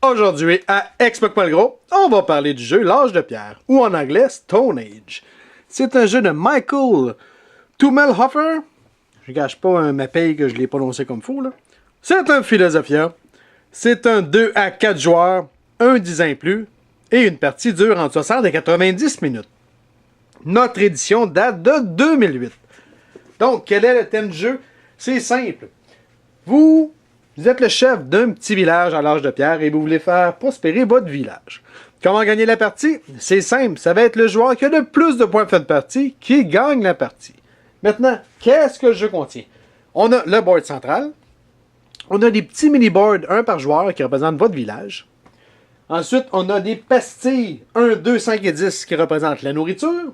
Aujourd'hui, à Explique-moi le gros, on va parler du jeu L'Âge de Pierre, ou en anglais Stone Age. C'est un jeu de Michael Tummelhofer. Je ne gâche pas ma paye que je l'ai prononcé comme fou, là. C'est un Philosophia. C'est un 2 à 4 joueurs, un 10 ans et plus, et une partie dure entre 60 et 90 minutes. Notre édition date de 2008. Donc, quel est le thème du jeu? C'est simple. Vous êtes le chef d'un petit village à l'âge de pierre et vous voulez faire prospérer votre village. Comment gagner la partie? C'est simple, ça va être le joueur qui a le plus de points de fin de partie qui gagne la partie. Maintenant, qu'est-ce que le jeu contient? On a le board central, on a des petits mini-boards, un par joueur qui représentent votre village. Ensuite, on a des pastilles, 1, 2, 5 et 10 qui représentent la nourriture.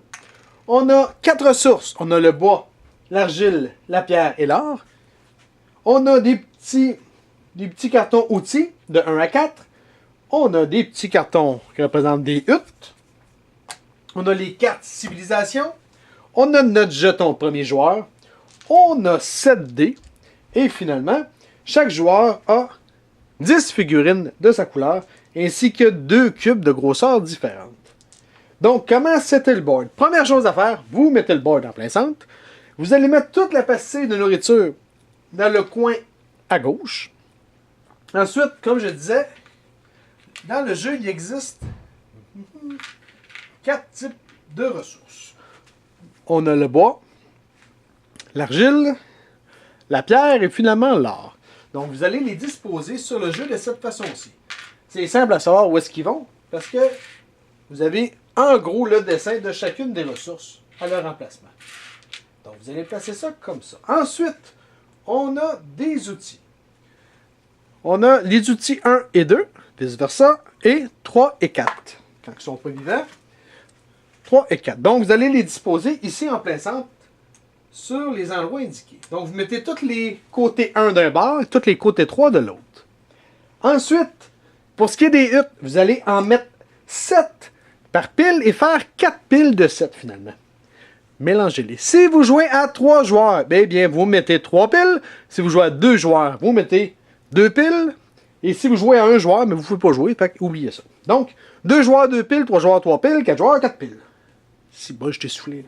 On a 4 ressources, on a le bois, l'argile, la pierre et l'or. On a des petits cartons outils de 1 à 4. On a des petits cartons qui représentent des huttes. On a les cartes civilisation. On a notre jeton premier joueur. On a 7 dés. Et finalement, chaque joueur a 10 figurines de sa couleur ainsi que 2 cubes de grosseur différentes. Donc, comment c'était le board? Première chose à faire, vous mettez le board en plein centre. Vous allez mettre toute la pastille de nourriture dans le coin à gauche. Ensuite, comme je disais, dans le jeu, il existe 4 types de ressources. On a le bois, l'argile, la pierre et finalement l'or. Donc, vous allez les disposer sur le jeu de cette façon-ci. C'est simple à savoir où est-ce qu'ils vont, parce que vous avez en gros le dessin de chacune des ressources à leur emplacement. Donc, vous allez placer ça comme ça. Ensuite, on a des outils. On a les outils 1 et 2, vice-versa, et 3 et 4. Quand ils ne sont pas vivants, 3 et 4. Donc, vous allez les disposer ici en plein centre sur les endroits indiqués. Donc, vous mettez tous les côtés 1 d'un bord et tous les côtés 3 de l'autre. Ensuite, pour ce qui est des huttes, vous allez en mettre 7 par pile et faire 4 piles de 7 finalement. Mélangez-les. Si vous jouez à 3 joueurs, bien, vous mettez 3 piles. Si vous jouez à 2 joueurs, vous mettez 2 piles. Et si vous jouez à 1 joueur, mais vous ne pouvez pas jouer, fait oubliez ça. Donc, 2 joueurs, 2 piles, 3 joueurs, 3 piles, 4 joueurs, 4 piles. Si bon, je t'ai soufflé. Là.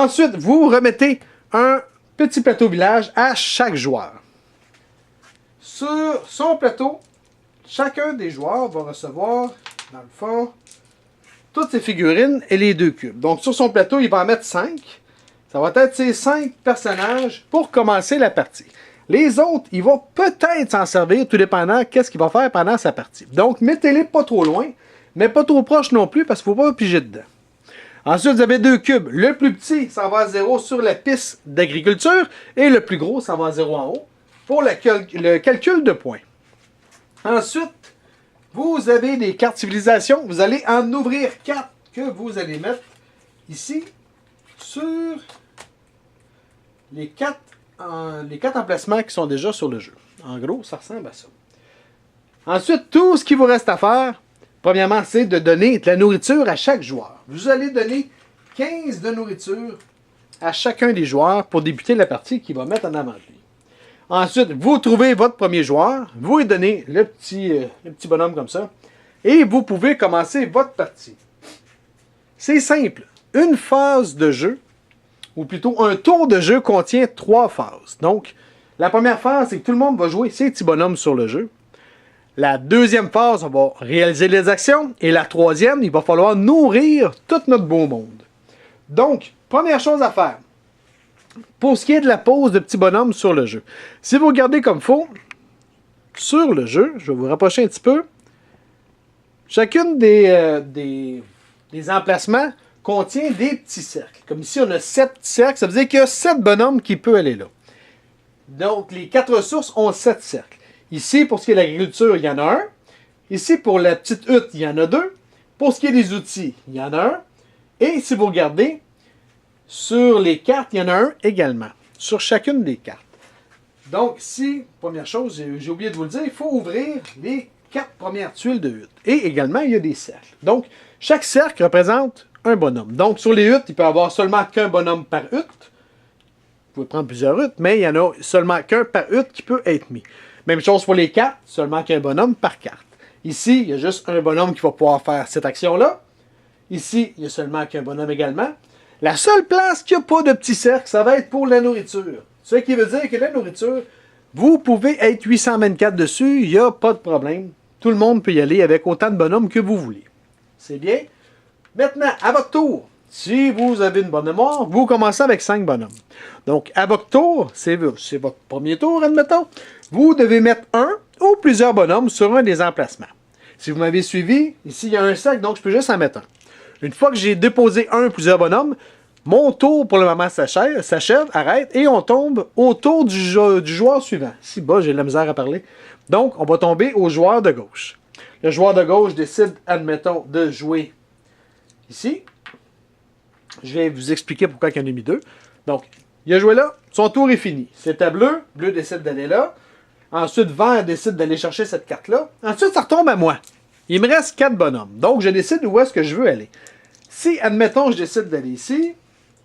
Ensuite, vous remettez un petit plateau village à chaque joueur. Sur son plateau, chacun des joueurs va recevoir, dans le fond, toutes ses figurines et les 2 cubes. Donc, sur son plateau, il va en mettre 5. Ça va être ses 5 personnages pour commencer la partie. Les autres, il va peut-être s'en servir, tout dépendant qu'est-ce qu'il va faire pendant sa partie. Donc, mettez-les pas trop loin, mais pas trop proche non plus, parce qu'il ne faut pas piger dedans. Ensuite, vous avez 2 cubes. Le plus petit, ça va à 0 sur la piste d'agriculture, et le plus gros, ça va à 0 en haut, pour le calcul de points. Ensuite, vous avez des cartes civilisation. Vous allez en ouvrir 4 que vous allez mettre ici sur les 4 emplacements qui sont déjà sur le jeu. En gros, ça ressemble à ça. Ensuite, tout ce qu'il vous reste à faire, premièrement, c'est de donner de la nourriture à chaque joueur. Vous allez donner 15 de nourriture à chacun des joueurs pour débuter la partie qui va mettre en avant lui. Ensuite, vous trouvez votre premier joueur, vous lui donnez le petit bonhomme comme ça, et vous pouvez commencer votre partie. C'est simple. Une phase de jeu, ou plutôt un tour de jeu contient 3 phases. Donc, la première phase, c'est que tout le monde va jouer ses petits bonhommes sur le jeu. La deuxième phase, on va réaliser les actions. Et la troisième, il va falloir nourrir tout notre beau monde. Donc, première chose à faire. Pour ce qui est de la pose de petits bonhommes sur le jeu. Si vous regardez comme il faut, sur le jeu, je vais vous rapprocher un petit peu, chacune des emplacements contient des petits cercles. Comme ici, on a 7 petits cercles, ça veut dire qu'il y a 7 bonhommes qui peuvent aller là. Donc, les 4 ressources ont 7 cercles. Ici, pour ce qui est de l'agriculture, il y en a un. Ici, pour la petite hutte, il y en a 2. Pour ce qui est des outils, il y en a un. Et si vous regardez, sur les cartes, il y en a un également. Sur chacune des cartes. Donc, ici, première chose, j'ai oublié de vous le dire, il faut ouvrir les 4 premières tuiles de hutte. Et également, il y a des cercles. Donc, chaque cercle représente un bonhomme. Donc, sur les huttes, il peut y avoir seulement qu'un bonhomme par hutte. Vous pouvez prendre plusieurs huttes, mais il n'y en a seulement qu'un par hutte qui peut être mis. Même chose pour les cartes, seulement qu'un bonhomme par carte. Ici, il y a juste un bonhomme qui va pouvoir faire cette action-là. Ici, il y a seulement qu'un bonhomme également. La seule place qu'il n'y a pas de petit cercle, ça va être pour la nourriture. Ce qui veut dire que la nourriture, vous pouvez être 824 dessus, il n'y a pas de problème. Tout le monde peut y aller avec autant de bonhommes que vous voulez. C'est bien. Maintenant, à votre tour, si vous avez une bonne mémoire, vous commencez avec 5 bonhommes. Donc, à votre tour, c'est votre premier tour, admettons, vous devez mettre un ou plusieurs bonhommes sur un des emplacements. Si vous m'avez suivi, ici, il y a un cercle, donc je peux juste en mettre un. Une fois que j'ai déposé un ou plusieurs bonhommes, mon tour pour le moment s'achève, arrête, et on tombe au tour du joueur suivant. Si bas, j'ai de la misère à parler. Donc, on va tomber au joueur de gauche. Le joueur de gauche décide, admettons, de jouer ici. Je vais vous expliquer pourquoi il y en a mis deux. Donc, il a joué là, son tour est fini. C'est à bleu, bleu décide d'aller là. Ensuite, vert décide d'aller chercher cette carte-là. Ensuite, ça retombe à moi. Il me reste 4 bonhommes. Donc, je décide où est-ce que je veux aller. Si, admettons, je décide d'aller ici,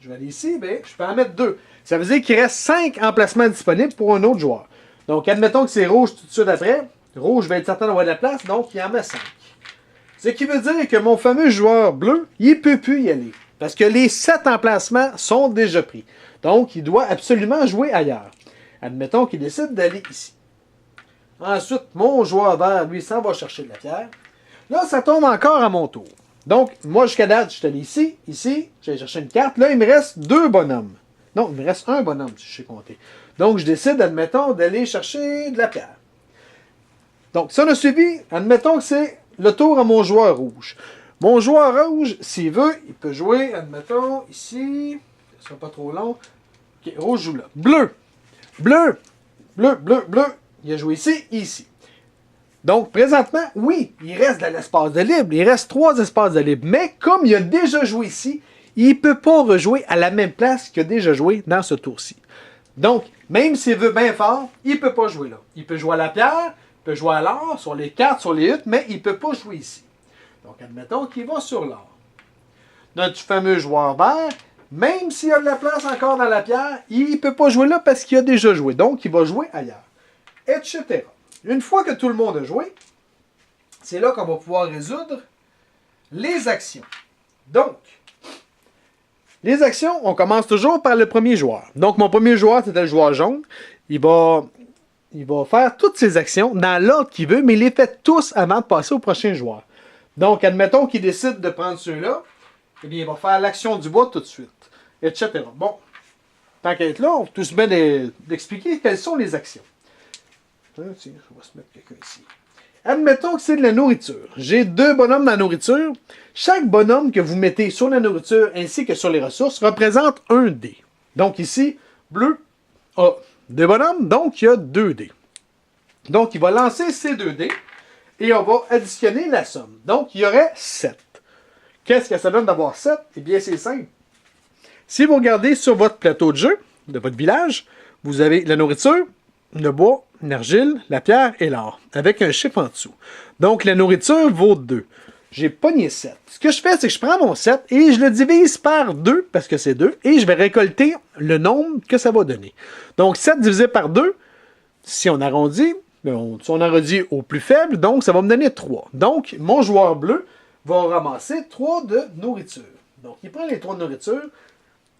je vais aller ici, bien, je peux en mettre 2. Ça veut dire qu'il reste 5 emplacements disponibles pour un autre joueur. Donc, admettons que c'est rouge tout de suite après. Rouge va être certain d'avoir de la place, donc il en met 5. Ce qui veut dire que mon fameux joueur bleu, il ne peut plus y aller. Parce que les 7 emplacements sont déjà pris. Donc, il doit absolument jouer ailleurs. Admettons qu'il décide d'aller ici. Ensuite, mon joueur vert, lui, s'en va chercher de la pierre. Là, ça tombe encore à mon tour. Donc, moi, jusqu'à date, je suis allé ici, ici, j'ai cherché une carte. Là, il me reste 2 bonhommes. Non, il me reste un bonhomme, si je sais compter. Donc, je décide, admettons, d'aller chercher de la pierre. Donc, si on a suivi, admettons que c'est le tour à mon joueur rouge. Mon joueur rouge, s'il veut, il peut jouer, admettons, ici. Ce sera pas trop long. Ok, rouge joue là. Bleu. Bleu. Bleu, bleu, bleu. Il a joué ici et ici. Donc, présentement, oui, il reste de l'espace de libre. Il reste 3 espaces de libre. Mais comme il a déjà joué ici, il ne peut pas rejouer à la même place qu'il a déjà joué dans ce tour-ci. Donc, même s'il veut bien fort, il ne peut pas jouer là. Il peut jouer à la pierre, il peut jouer à l'or, sur les cartes, sur les huttes, mais il ne peut pas jouer ici. Donc, admettons qu'il va sur l'or. Notre fameux joueur vert, même s'il a de la place encore dans la pierre, il ne peut pas jouer là parce qu'il a déjà joué. Donc, il va jouer ailleurs. Etc. Une fois que tout le monde a joué, c'est là qu'on va pouvoir résoudre les actions. Donc, les actions, on commence toujours par le premier joueur. Donc, mon premier joueur, c'était le joueur jaune. Il va faire toutes ses actions dans l'ordre qu'il veut, mais il les fait tous avant de passer au prochain joueur. Donc, admettons qu'il décide de prendre ceux-là, eh bien, il va faire l'action du bois tout de suite, etc. Bon, tant qu'à être là, on va tout se bien d'expliquer quelles sont les actions. Tiens, on va se mettre quelqu'un ici. Admettons que c'est de la nourriture. J'ai 2 bonhommes dans la nourriture. Chaque bonhomme que vous mettez sur la nourriture ainsi que sur les ressources représente un dé. Donc ici, bleu a 2 bonhommes, donc il y a 2 dés. Donc il va lancer ces 2 dés et on va additionner la somme. Donc il y aurait 7. Qu'est-ce que ça donne d'avoir 7? Eh bien c'est simple. Si vous regardez sur votre plateau de jeu, de votre village, vous avez la nourriture, le bois, l'argile, la pierre et l'or, avec un chiffre en dessous. Donc, la nourriture vaut 2. J'ai pogné 7. Ce que je fais, c'est que je prends mon 7 et je le divise par 2, parce que c'est 2, et je vais récolter le nombre que ça va donner. Donc, 7 divisé par 2, si on arrondit, on arrondit au plus faible, donc ça va me donner 3. Donc, mon joueur bleu va ramasser 3 de nourriture. Donc, il prend les 3 de nourriture,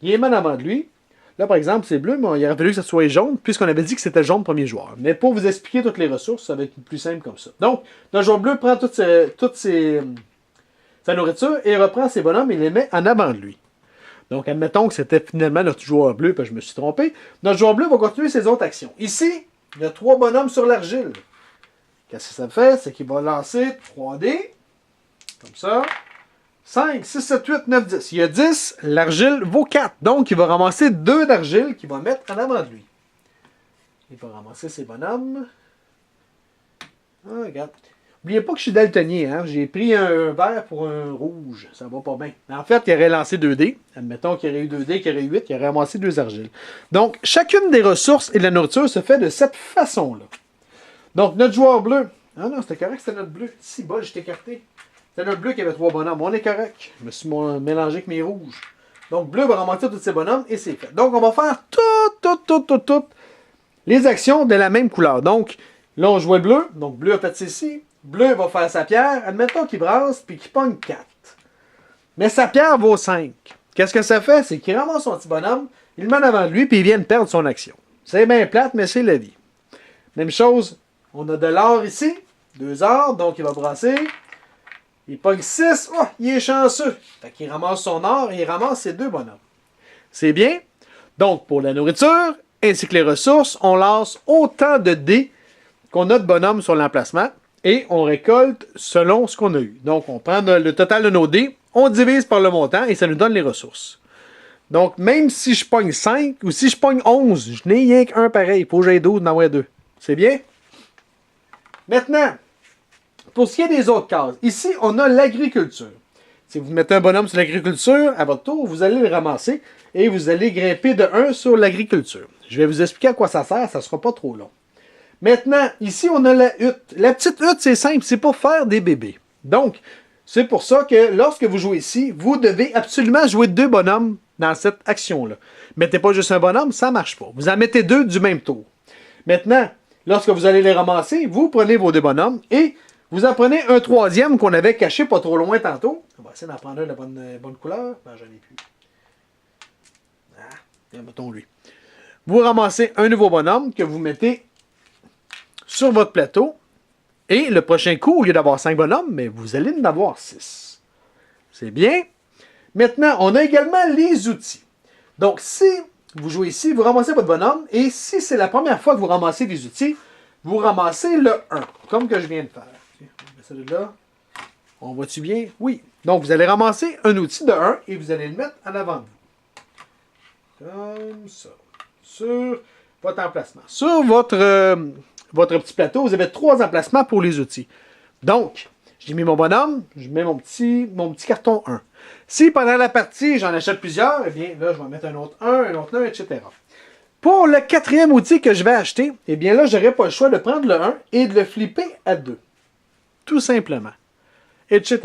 il les met en avant de lui. Là, par exemple, c'est bleu, mais il aurait fallu que ça soit jaune, puisqu'on avait dit que c'était jaune premier joueur. Mais pour vous expliquer toutes les ressources, ça va être plus simple comme ça. Donc, le joueur bleu prend sa nourriture et reprend ses bonhommes et les met en avant de lui. Donc, admettons que c'était finalement notre joueur bleu, puis je me suis trompé. Notre joueur bleu va continuer ses autres actions. Ici, il y a 3 bonhommes sur l'argile. Qu'est-ce que ça fait? C'est qu'il va lancer 3 dés, comme ça. 5, 6, 7, 8, 9, 10. Il y a 10, l'argile vaut 4. Donc, il va ramasser 2 d'argile qu'il va mettre en avant de lui. Il va ramasser ses bonhommes. Ah, regarde. N'oubliez pas que je suis daltonien. Hein? J'ai pris un vert pour un rouge. Ça va pas bien. En fait, il aurait lancé 2 dés. Admettons qu'il y aurait eu 2 dés, qu'il y aurait eu 8, il aurait ramassé 2 argiles. Donc, chacune des ressources et de la nourriture se fait de cette façon-là. Donc, notre joueur bleu. Ah non, c'était correct, c'était notre bleu. Si, bas, j'étais écarté. C'était notre bleu qui avait 3 bonhommes. On est correct. Je me suis mélangé avec mes rouges. Donc, bleu va ramasser tous ces bonhommes et c'est fait. Donc, on va faire toutes les actions de la même couleur. Donc, là, on jouait bleu. Donc, bleu a fait ceci. bleu va faire sa pierre. Admettons qu'il brasse puis qu'il pogne 4. Mais sa pierre vaut 5. Qu'est-ce que ça fait? C'est qu'il ramasse son petit bonhomme, il le met devant lui puis il vient de perdre son action. C'est bien plate, mais c'est la vie. Même chose, on a de l'or ici. 2 or, donc il va brasser. Il pogne 6. Oh, il est chanceux. Fait qu'il ramasse son or et il ramasse ses 2 bonhommes. C'est bien. Donc, pour la nourriture ainsi que les ressources, on lance autant de dés qu'on a de bonhommes sur l'emplacement et on récolte selon ce qu'on a eu. Donc, on prend le total de nos dés, on divise par le montant et ça nous donne les ressources. Donc, même si je pogne 5 ou si je pogne 11, je n'ai rien qu'un pareil. Il faut que j'aille 12, d'en avoir 2. C'est bien? Maintenant, pour ce qui est des autres cases, ici, on a l'agriculture. Si vous mettez un bonhomme sur l'agriculture, à votre tour, vous allez le ramasser et vous allez grimper de 1 sur l'agriculture. Je vais vous expliquer à quoi ça sert, ça ne sera pas trop long. Maintenant, ici, on a la hutte. La petite hutte, c'est simple, c'est pour faire des bébés. Donc, c'est pour ça que lorsque vous jouez ici, vous devez absolument jouer 2 bonhommes dans cette action-là. Mettez pas juste un bonhomme, ça ne marche pas. Vous en mettez 2 du même tour. Maintenant, lorsque vous allez les ramasser, vous prenez vos 2 bonhommes et vous en prenez un 3e qu'on avait caché pas trop loin tantôt. On va essayer d'en prendre un de bonne couleur. Ben, j'en ai plus. Ah, mettons lui. Vous ramassez un nouveau bonhomme que vous mettez sur votre plateau. Et le prochain coup, au lieu d'avoir 5 bonhommes, mais vous allez en avoir 6. C'est bien. Maintenant, on a également les outils. Donc, si vous jouez ici, vous ramassez votre bonhomme. Et si c'est la première fois que vous ramassez des outils, vous ramassez le 1, comme que je viens de faire. On met ça de là. On voit-tu bien? Oui. Donc, vous allez ramasser un outil de 1 et vous allez le mettre en avant de vous. Comme ça. Sur votre emplacement. Sur votre petit plateau, vous avez 3 emplacements pour les outils. Donc, j'ai mis mon bonhomme, je mets mon petit carton 1. Si pendant la partie, j'en achète plusieurs, eh bien là, je vais mettre un autre 1, etc. Pour le 4e outil que je vais acheter, eh bien là, je n'aurai pas le choix de prendre le 1 et de le flipper à 2. Tout simplement. Etc.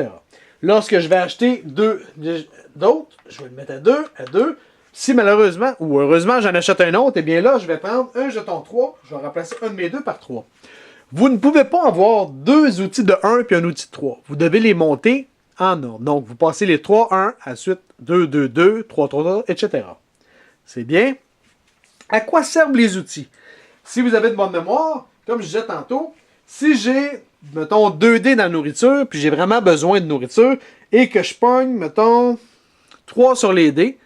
Lorsque je vais acheter d'autres, je vais le mettre à 2. Si malheureusement ou heureusement j'en achète un autre, eh bien là, je vais prendre un jeton 3, je vais remplacer un de mes 2 par 3. Vous ne pouvez pas avoir 2 outils de 1 puis un outil de 3. Vous devez les monter en ordre. Donc, vous passez les 3, 1, ensuite 2, 2, 2, 3, 3, 3, etc. C'est bien. À quoi servent les outils? Si vous avez de bonne mémoire, comme je disais tantôt, si j'ai, mettons, 2 dés dans la nourriture, puis j'ai vraiment besoin de nourriture, et que je pogne, mettons, 3 sur les dés,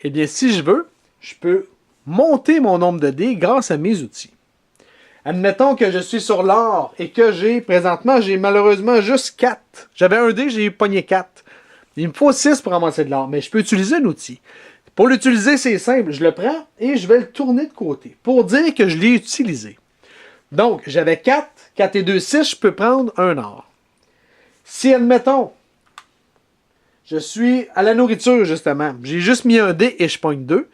eh bien, si je veux, je peux monter mon nombre de dés grâce à mes outils. Admettons que je suis sur l'or et que présentement, j'ai malheureusement juste 4. J'avais un dé, j'ai pogné 4. Il me faut 6 pour ramasser de l'or, mais je peux utiliser un outil. Pour l'utiliser, c'est simple. Je le prends et je vais le tourner de côté pour dire que je l'ai utilisé. Donc, j'avais 4. 4 et 2, 6, je peux prendre un or. Si, admettons, je suis à la nourriture, justement. J'ai juste mis un dé et je pogne 2.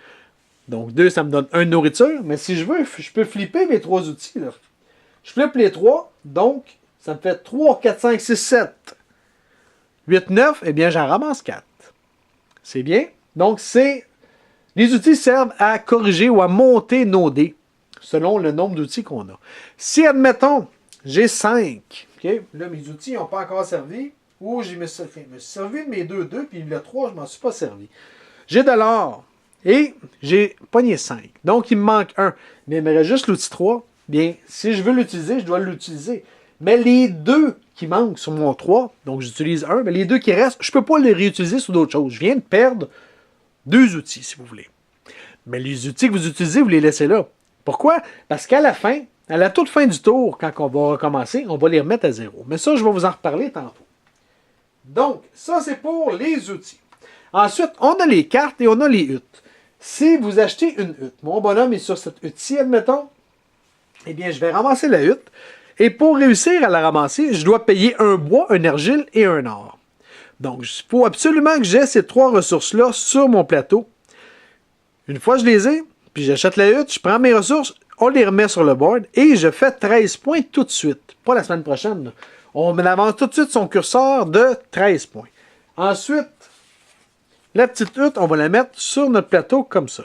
Donc 2, ça me donne 1 de nourriture. Mais si je veux, je peux flipper mes 3 outils. Là. Je flippe les 3. Donc, ça me fait 3, 4, 5, 6, 7. 8, 9. Eh bien, j'en ramasse 4. C'est bien. Donc, les outils servent à corriger ou à monter nos dés selon le nombre d'outils qu'on a. Si, admettons, j'ai 5. Okay? Là, mes outils n'ont pas encore servi. Ou je me suis servi de mes 2, puis le 3, je ne m'en suis pas servi. J'ai de l'or. Et j'ai pogné 5. Donc, il me manque 1. Mais il me reste juste l'outil 3. Bien, si je veux l'utiliser, je dois l'utiliser. Mais les 2 qui manquent sur mon 3, donc j'utilise 1, mais les 2 qui restent, je ne peux pas les réutiliser sur d'autres choses. Je viens de perdre 2 outils, si vous voulez. Mais les outils que vous utilisez, vous les laissez là. Pourquoi? Parce qu'à la fin, à la toute fin du tour, quand on va recommencer, on va les remettre à 0. Mais ça, je vais vous en reparler tantôt. Donc, ça, c'est pour les outils. Ensuite, on a les cartes et on a les huttes. Si vous achetez une hutte, mon bonhomme est sur cette hutte-ci, admettons, eh bien, je vais ramasser la hutte. Et pour réussir à la ramasser, je dois payer un bois, un argile et un or. Donc, il faut absolument que j'ai ces 3 ressources-là sur mon plateau. Une fois que je les ai, puis j'achète la hutte, je prends mes ressources, on les remet sur le board et je fais 13 points tout de suite. Pas la semaine prochaine. Là. On avance tout de suite son curseur de 13 points. Ensuite, la petite hutte, on va la mettre sur notre plateau comme ça.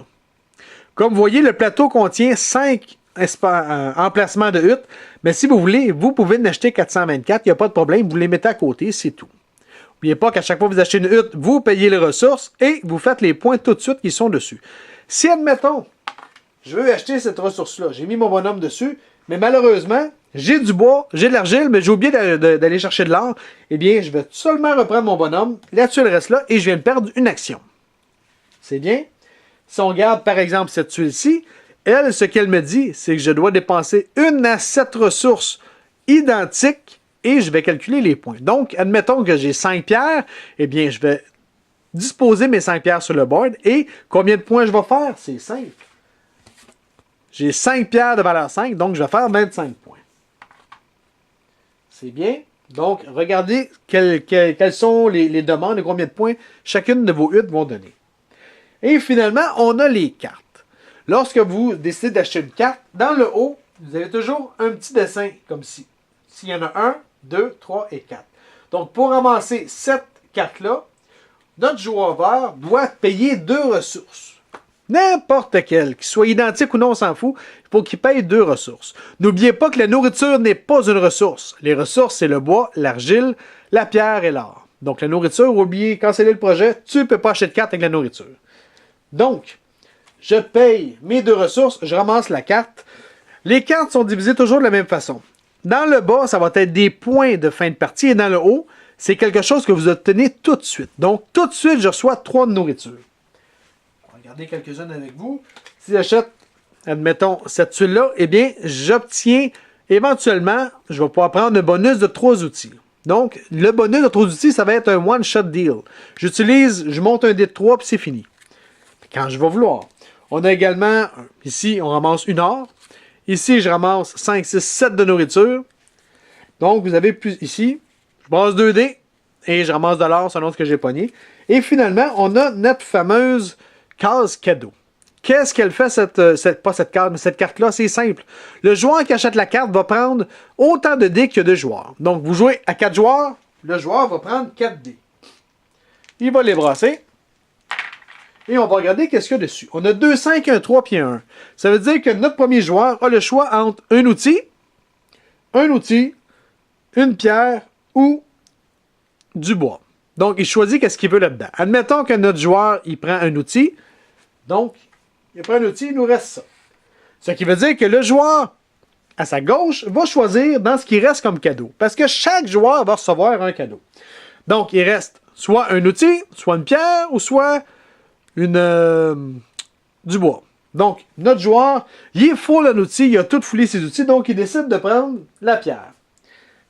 Comme vous voyez, le plateau contient 5 emplacement de hutte. Mais si vous voulez, vous pouvez en acheter 424, il n'y a pas de problème, vous les mettez à côté, c'est tout. N'oubliez pas qu'à chaque fois que vous achetez une hutte, vous payez les ressources et vous faites les points tout de suite qui sont dessus. Si, admettons, je veux acheter cette ressource-là, j'ai mis mon bonhomme dessus, mais malheureusement, j'ai du bois, j'ai de l'argile, mais j'ai oublié d'aller chercher de l'or, eh bien, je vais seulement reprendre mon bonhomme, la tuile reste là et je viens de perdre une action. C'est bien? Si on regarde, par exemple, cette tuile-ci, elle, ce qu'elle me dit, c'est que je dois dépenser une à 7 ressources identiques et je vais calculer les points. Donc, admettons que j'ai 5 pierres, eh bien, je vais disposer mes 5 pierres sur le board et combien de points je vais faire? C'est simple. J'ai 5 pierres de valeur 5, donc je vais faire 25 points. C'est bien. Donc, regardez quelles sont les demandes et combien de points chacune de vos huttes vont donner. Et finalement, on a les cartes. Lorsque vous décidez d'acheter une carte, dans le haut, vous avez toujours un petit dessin comme ci. S'il y en a 1, 2, 3 et 4. Donc, pour ramasser cette carte-là, notre joueur vert doit payer 2 ressources. N'importe quelle, qu'il soit identique ou non, on s'en fout, pour qu'il paye 2 ressources. N'oubliez pas que la nourriture n'est pas une ressource. Les ressources, c'est le bois, l'argile, la pierre et l'or. Donc, la nourriture, oubliez, cancellez le projet, tu ne peux pas acheter de carte avec la nourriture. Donc, je paye mes 2 ressources, je ramasse la carte. Les cartes sont divisées toujours de la même façon. Dans le bas, ça va être des points de fin de partie et dans le haut, c'est quelque chose que vous obtenez tout de suite. Donc, tout de suite, je reçois 3 de nourriture. On va regarder quelques-unes avec vous. Si j'achète, admettons, cette tuile-là, eh bien, j'obtiens éventuellement, je vais pouvoir prendre un bonus de 3 outils. Donc, le bonus de 3 outils, ça va être un one-shot deal. Je monte un dé de 3 puis c'est fini. Quand je vais vouloir. On a également, ici, on ramasse une or. Ici, je ramasse 5, 6, 7 de nourriture. Donc, vous avez plus ici, je brasse 2 dés et je ramasse de l'or selon ce que j'ai pogné. Et finalement, on a notre fameuse case cadeau. Qu'est-ce qu'elle fait, pas cette carte, mais cette carte-là? C'est simple. Le joueur qui achète la carte va prendre autant de dés que de joueurs. Donc, vous jouez à 4 joueurs, le joueur va prendre 4 dés. Il va les brasser. Et on va regarder qu'est-ce qu'il y a dessus. On a 2, 5, 1, 3 puis 1. Ça veut dire que notre premier joueur a le choix entre un outil, une pierre ou du bois. Donc, il choisit qu'est-ce qu'il veut là-dedans. Admettons que notre joueur, il prend un outil. Donc, il prend un outil, il nous reste ça. Ce qui veut dire que le joueur, à sa gauche, va choisir dans ce qui reste comme cadeau. Parce que chaque joueur va recevoir un cadeau. Donc, il reste soit un outil, soit une pierre ou soit du bois. Donc, notre joueur, il est full en outils, il a tout foulé ses outils, donc il décide de prendre la pierre.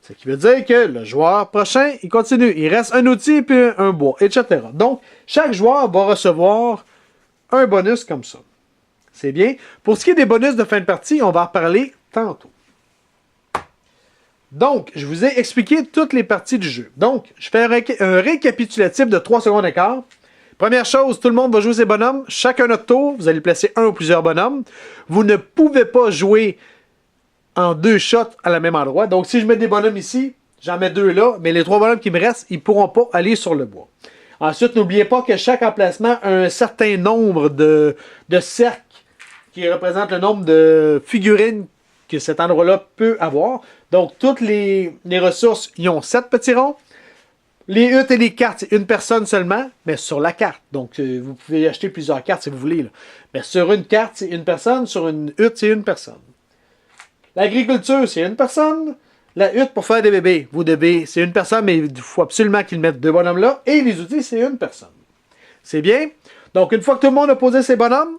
Ce qui veut dire que le joueur prochain, il continue. Il reste un outil puis un bois, etc. Donc, chaque joueur va recevoir un bonus comme ça. C'est bien. Pour ce qui est des bonus de fin de partie, on va en reparler tantôt. Donc, je vous ai expliqué toutes les parties du jeu. Donc, je fais un récapitulatif de 3 secondes et quart. Première chose, tout le monde va jouer ses bonhommes. Chacun notre tour, vous allez placer un ou plusieurs bonhommes. Vous ne pouvez pas jouer en 2 shots à la même endroit. Donc, si je mets des bonhommes ici, j'en mets 2 là, mais les 3 bonhommes qui me restent, ils ne pourront pas aller sur le bois. Ensuite, n'oubliez pas que chaque emplacement a un certain nombre de cercles qui représentent le nombre de figurines que cet endroit-là peut avoir. Donc, toutes les ressources, ils ont 7 petits ronds. Les huttes et les cartes, c'est une personne seulement, mais sur la carte. Donc, vous pouvez acheter plusieurs cartes si vous voulez. Là. Mais sur une carte, c'est une personne. Sur une hutte, c'est une personne. L'agriculture, c'est une personne. La hutte pour faire des bébés, c'est une personne, mais il faut absolument qu'ils mettent 2 bonhommes là. Et les outils, c'est une personne. C'est bien. Donc, une fois que tout le monde a posé ses bonhommes,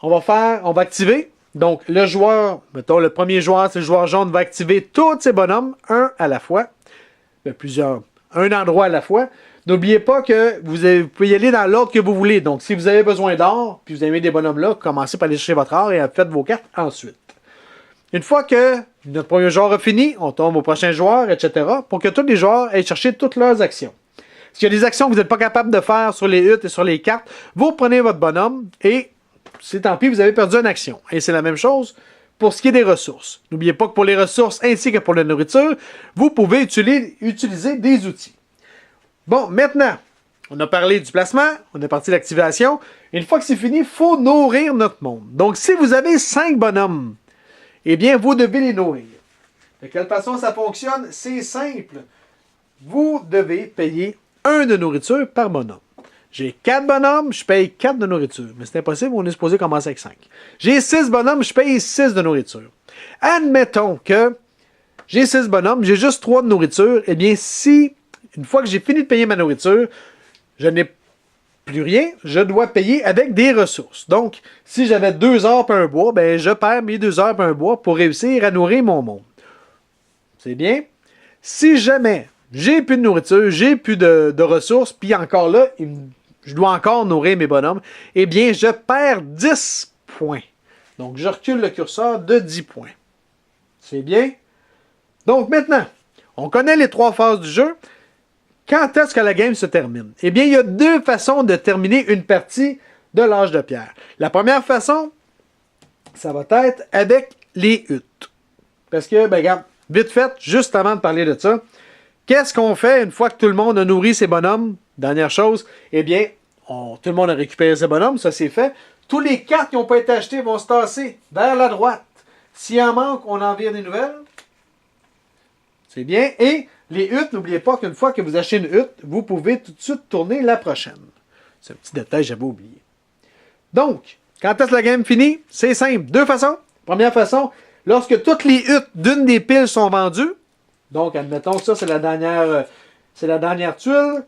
on va activer. Donc, le joueur, mettons, le premier joueur, c'est le joueur jaune, va activer tous ses bonhommes, un à la fois. Un endroit à la fois. N'oubliez pas que vous pouvez y aller dans l'ordre que vous voulez. Donc, si vous avez besoin d'or, puis vous avez mis des bonhommes là, commencez par aller chercher votre or et faites vos cartes ensuite. Une fois que notre premier joueur a fini, on tombe au prochain joueur, etc. pour que tous les joueurs aillent chercher toutes leurs actions. S'il y a des actions que vous n'êtes pas capable de faire sur les huttes et sur les cartes, vous prenez votre bonhomme et, c'est tant pis, vous avez perdu une action. Et c'est la même chose pour ce qui est des ressources. N'oubliez pas que pour les ressources ainsi que pour la nourriture, vous pouvez utiliser des outils. Bon, maintenant, on a parlé du placement, on est parti de l'activation. Une fois que c'est fini, il faut nourrir notre monde. Donc, si vous avez 5 bonhommes eh bien, vous devez les nourrir. De quelle façon ça fonctionne? C'est simple. Vous devez payer 1 de nourriture par bonhomme. J'ai 4 bonhommes, je paye 4 de nourriture. Mais c'est impossible, on est supposé commencer avec 5. J'ai 6 bonhommes, je paye 6 de nourriture. Admettons que j'ai 6 bonhommes, j'ai juste 3 de nourriture. Eh bien, si, une fois que j'ai fini de payer ma nourriture, je n'ai plus rien, je dois payer avec des ressources. Donc, si j'avais 2 heures pour un bois, ben je perds mes 2 heures pour un bois pour réussir à nourrir mon monde. C'est bien? Si jamais j'ai plus de nourriture, j'ai plus de ressources, puis encore là, je dois encore nourrir mes bonhommes, eh bien, je perds 10 points. Donc, je recule le curseur de 10 points. C'est bien? Donc, maintenant, on connaît les 3 phases du jeu. Quand est-ce que la game se termine? Eh bien, il y a 2 façons de terminer une partie de l'âge de pierre. La première façon, ça va être avec les huttes. Parce que, ben, regarde, vite fait, juste avant de parler de ça, qu'est-ce qu'on fait une fois que tout le monde a nourri ses bonhommes? Dernière chose, eh bien, tout le monde a récupéré ses bonhommes, ça c'est fait. Tous les cartes qui n'ont pas été achetées vont se tasser vers la droite. S'il en manque, on en vire des nouvelles. C'est bien. Et les huttes, n'oubliez pas qu'une fois que vous achetez une hutte, vous pouvez tout de suite tourner la prochaine. C'est un petit détail que j'avais oublié. Donc, quand est-ce que la game finit? C'est simple. 2 façons. Première façon, lorsque toutes les huttes d'une des piles sont vendues. Donc, admettons que ça, c'est la dernière tuile.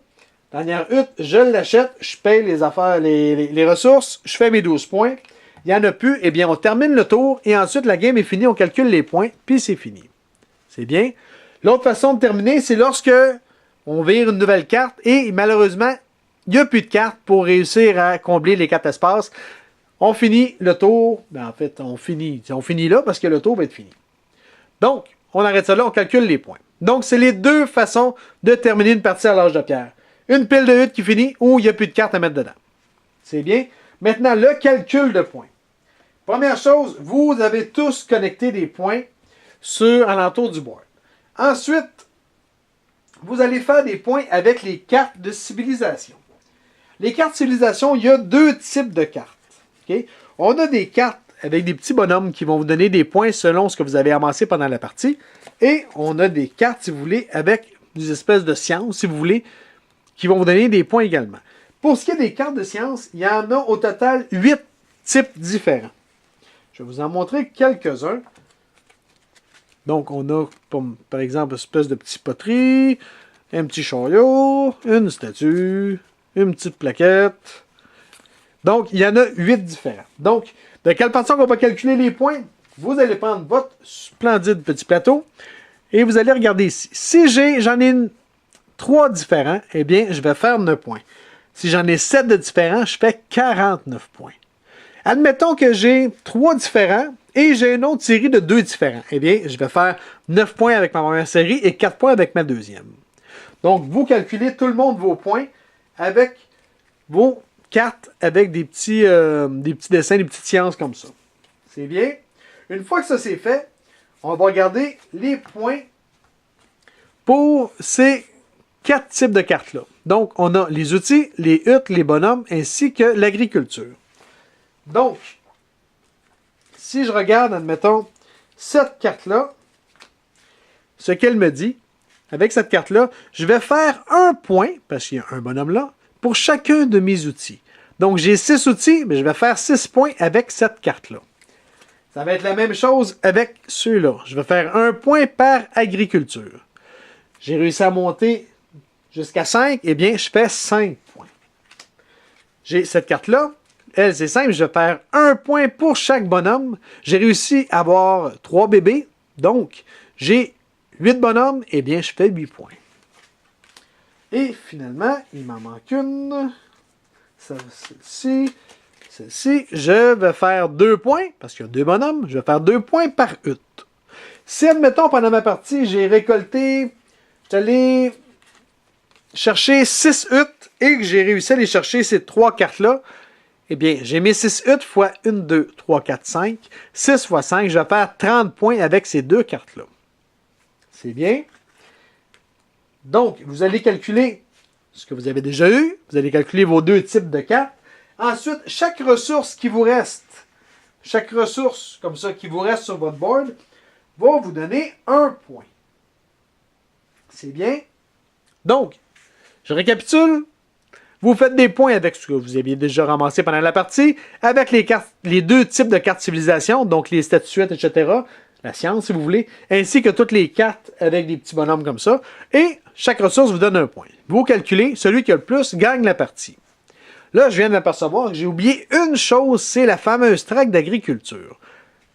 Dernière hutte, je l'achète, je paye les affaires, les ressources, je fais mes 12 points. Il n'y en a plus, eh bien, on termine le tour et ensuite la game est finie, on calcule les points, puis c'est fini. C'est bien. L'autre façon de terminer, c'est lorsque on vire une nouvelle carte et malheureusement, il n'y a plus de cartes pour réussir à combler les 4 espaces. On finit le tour. Ben, en fait, on finit là parce que le tour va être fini. Donc, on arrête ça là, on calcule les points. Donc, c'est les 2 façons de terminer une partie à l'âge de pierre. Une pile de huttes qui finit ou il n'y a plus de cartes à mettre dedans. C'est bien. Maintenant, le calcul de points. Première chose, vous avez tous connecté des points sur alentour du board. Ensuite, vous allez faire des points avec les cartes de civilisation. Les cartes de civilisation, il y a 2 types de cartes. Okay? On a des cartes avec des petits bonhommes qui vont vous donner des points selon ce que vous avez amassé pendant la partie. Et on a des cartes, si vous voulez, avec des espèces de sciences, si vous voulez, qui vont vous donner des points également. Pour ce qui est des cartes de science, il y en a au total 8 types différents. Je vais vous en montrer quelques-uns. Donc, on a, par exemple, une espèce de petit poterie, un petit chariot, une statue, une petite plaquette. Donc, il y en a 8 différents. Donc, de quelle façon on va calculer les points? Vous allez prendre votre splendide petit plateau et vous allez regarder ici. Si j'en ai 3 différents, eh bien, je vais faire 9 points. Si j'en ai 7 de différents, je fais 49 points. Admettons que j'ai 3 différents et j'ai une autre série de 2 différents. Eh bien, je vais faire 9 points avec ma première série et 4 points avec ma deuxième. Donc, vous calculez tout le monde vos points avec vos cartes avec des petits dessins, des petites sciences comme ça. C'est bien. Une fois que ça c'est fait, on va regarder les points pour ces 4 types de cartes-là. Donc, on a les outils, les huttes, les bonhommes, ainsi que l'agriculture. Donc, si je regarde, admettons, cette carte-là, ce qu'elle me dit, avec cette carte-là, je vais faire 1 point, parce qu'il y a un bonhomme là, pour chacun de mes outils. Donc, j'ai 6 outils, mais je vais faire 6 points avec cette carte-là. Ça va être la même chose avec ceux-là. Je vais faire 1 point par agriculture. J'ai réussi à monter jusqu'à 5, eh bien, je fais 5 points. J'ai cette carte-là. Elle, c'est simple, je vais faire 1 point pour chaque bonhomme. J'ai réussi à avoir 3 bébés. Donc, j'ai 8 bonhommes, eh bien, je fais 8 points. Et finalement, il m'en manque une. Celle-ci, je vais faire 2 points, parce qu'il y a 2 bonhommes, je vais faire 2 points par hutte. Si, admettons, pendant ma partie, j'ai récolté, j'allais chercher 6 huttes et que j'ai réussi à aller chercher ces 3 cartes-là, eh bien, j'ai mis 6 huttes fois 1, 2, 3, 4, 5. 6 fois 5, je vais faire 30 points avec ces 2 cartes-là. C'est bien. Donc, vous allez calculer ce que vous avez déjà eu. Vous allez calculer vos 2 types de cartes. Ensuite, chaque ressource qui vous reste, chaque ressource, comme ça, qui vous reste sur votre board, va vous donner 1 point. C'est bien. Donc, je récapitule. Vous faites des points avec ce que vous aviez déjà ramassé pendant la partie, avec les 2 types de cartes civilisation, donc les statuettes, etc., la science, si vous voulez, ainsi que toutes les cartes avec des petits bonhommes comme ça. Et chaque ressource vous donne 1 point. Vous calculez, celui qui a le plus gagne la partie. Là, je viens de m'apercevoir que j'ai oublié une chose, c'est la fameuse traque d'agriculture.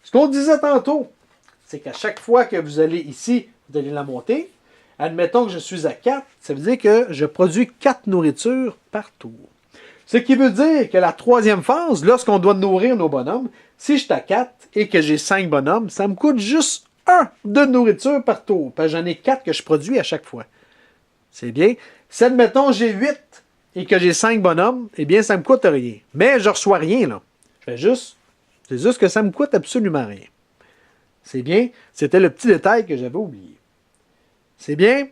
Ce qu'on disait tantôt, c'est qu'à chaque fois que vous allez ici, vous allez la monter. Admettons que je suis à 4, ça veut dire que je produis 4 nourritures par tour. Ce qui veut dire que la 3e phase, lorsqu'on doit nourrir nos bonhommes, si je suis à 4 et que j'ai 5 bonhommes, ça me coûte juste 1 de nourriture par tour. Parce que j'en ai 4 que je produis à chaque fois. C'est bien. Si, admettons, j'ai 8 et que j'ai 5 bonhommes, eh bien, ça ne me coûte rien. Mais je ne reçois rien, là. C'est juste que ça me coûte absolument rien. C'est bien. C'était le petit détail que j'avais oublié. C'est bien.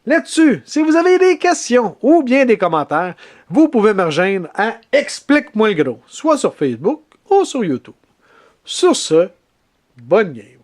Là-dessus, si vous avez des questions ou bien des commentaires, vous pouvez me rejoindre à Explique-moi le gros, soit sur Facebook ou sur YouTube. Sur ce, bonne game.